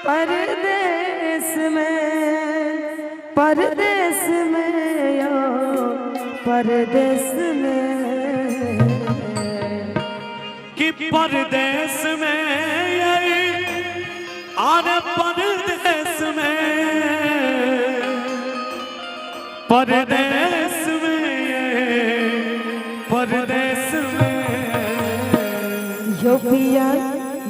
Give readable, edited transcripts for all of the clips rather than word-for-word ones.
परदेस में यो परदेस में कि परदेस में और परदेस में परदेस में यो पिया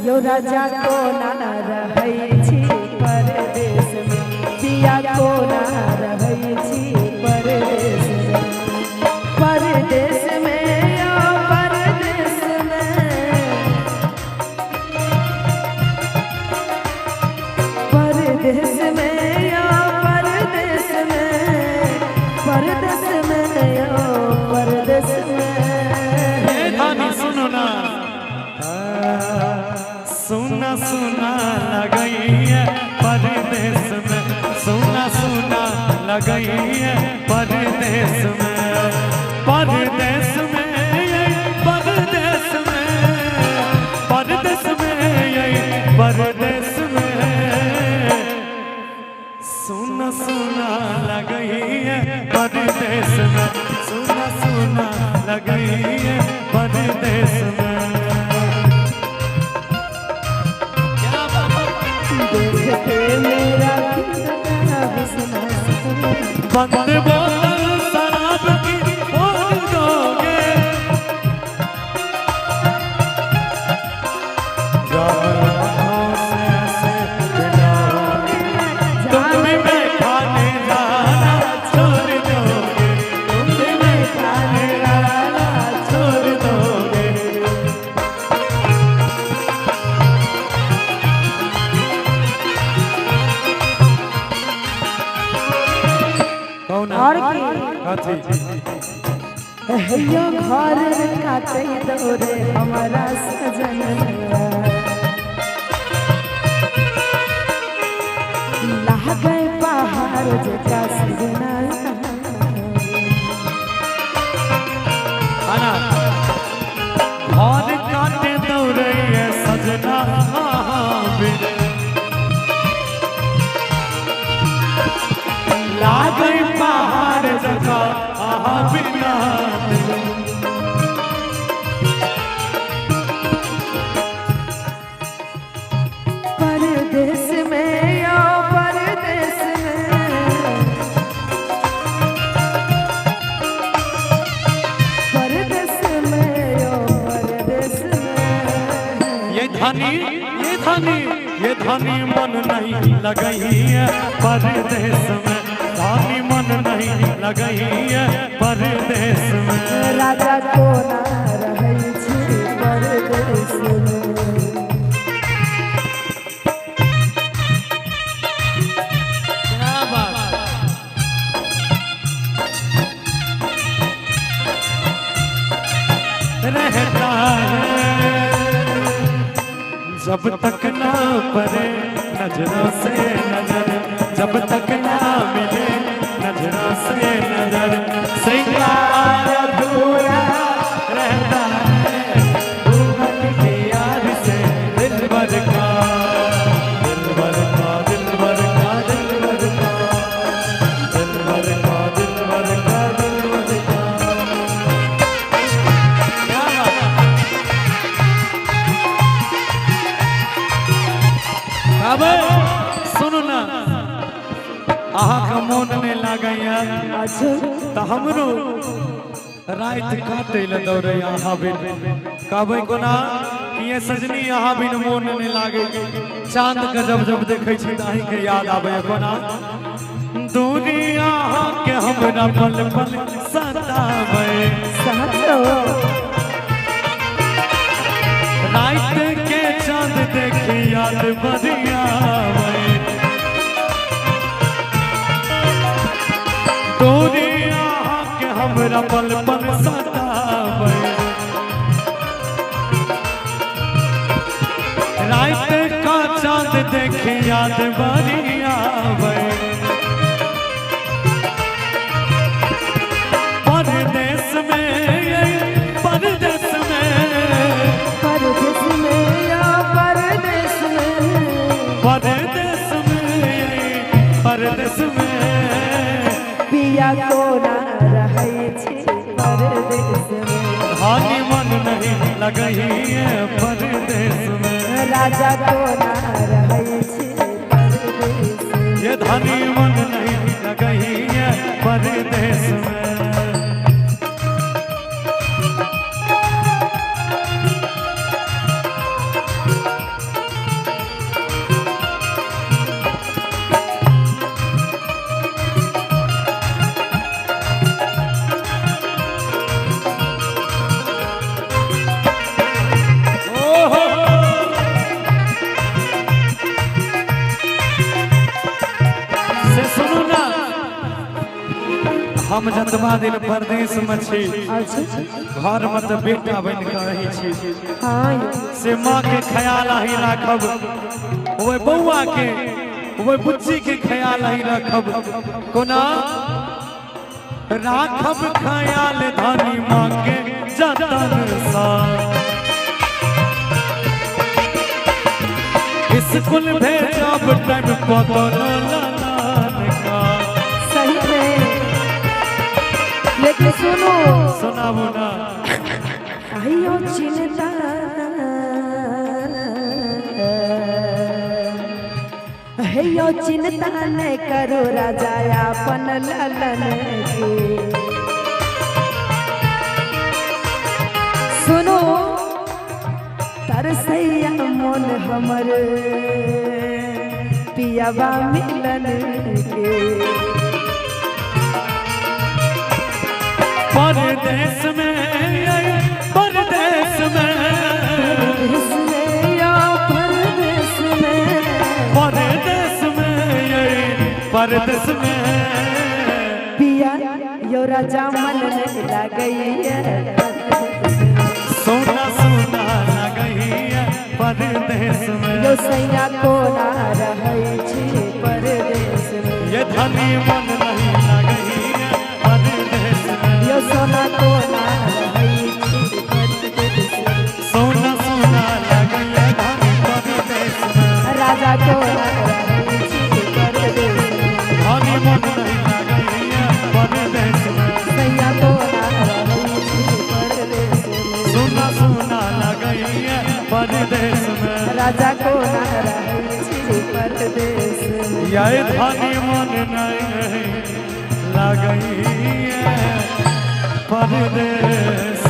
यो राजा को ना रहै छी परदेस में पिया को ना रहै छी परदेस में परदेस में यो परदेस में परदेस में यो परदेस में परदेस में यो परदेस में धानी सुनो ना सुना सुना लगई है परदेस में सुना सुना लगई है परदेस में परदेस में परदेस में परदेस में परदेस में सुना सुना लगई है परदेस में सुना सुना लगई है परदेस में मेरा बंद बोतल शराब की खोल दोगे तुम भी मैं खाने जाना छोड़ दोगे तुम भी मैं खाने जाना छोड़ दोगे और काथी यो घर काटे दौरे हमारा सजन लागे पहाड़ जका सजना घर काटे दौरे सजना लागे पहाड़ जका बिना परदेस में यो परदेस में परदेस में यो परदेस में ये धनी मन नहीं लगई है परदेस में धनी मन नहीं लगई है परदेस में राजा को ना रहै छी परदेस में क्या बात रहता है जब तक ना पड़े नजरों से नजर जब तक ना मिले नजरों से नजर सिंगार अधूरा रहता है घूंघट की याद से दिल भर का दिल भर का दिल भर का दिल भर का दिल भर का दिल भर का दिल भर का अब सुनो ना अहा का मन में लागैया तो हमरो रात काटे ल दौड़े यहाँ बिन कहबै कोना कि ये सजनी यहाँ बिन मन नहीं लागे चांद के जब जब देखे छी ताही के याद आवे कोना दूरी यहाँ के हमरा पल पल सतावे साथो रात के चांद देखी याद बढ़िया दूरी यहाँ के हमरा पल पल सतावे रात का चांद देखी याद बढ़िया परदेस में परदेस में परदेस में या परदेस में परदेस पिया कोना रहै छी परदेश में धनी मन नहीं लगही परदेश में राजा कोना रहै छी परदेश में ये धनी मन नहीं लगही परदेश में हम जतबा दिन परदेश में छी घर में तो बेटा बन के रही छी से माँ के ख्याल ही राखब ओए बौआ के ओए बुच्ची के ख्याल ही राखब कोना राखब ख्याल धनी माँ के जतन सा स्कूल भेजब टाइम पकड़ सही में लेकिन सुनो सुनाबो ना आइयो चिंता हेयो चिंता नहीं करो राजा अपन ललन के सुनो तरसैया मन हमर पियाबा मिलन के परदेश में परदेश में परदेश में परदेश में परदेश में पिया यो राजा मन नहीं लगई सोना सोना लगई परदेश में यो सैया कोना रहै छी परदेश में ये धनी मन नहीं लगई परदेश में यो सोना कोना रहै छी परदेश में सोना सोना लगई धनी परदेश में राजा कोना रहै छी परदेश में धनी मन नहीं लगई परदेश में सैया कोना रहै छी परदेश में सोना सोना लगई परदेश में राजा कोना रहै छी परदेश में ये धनी मन नहीं लगई परदेश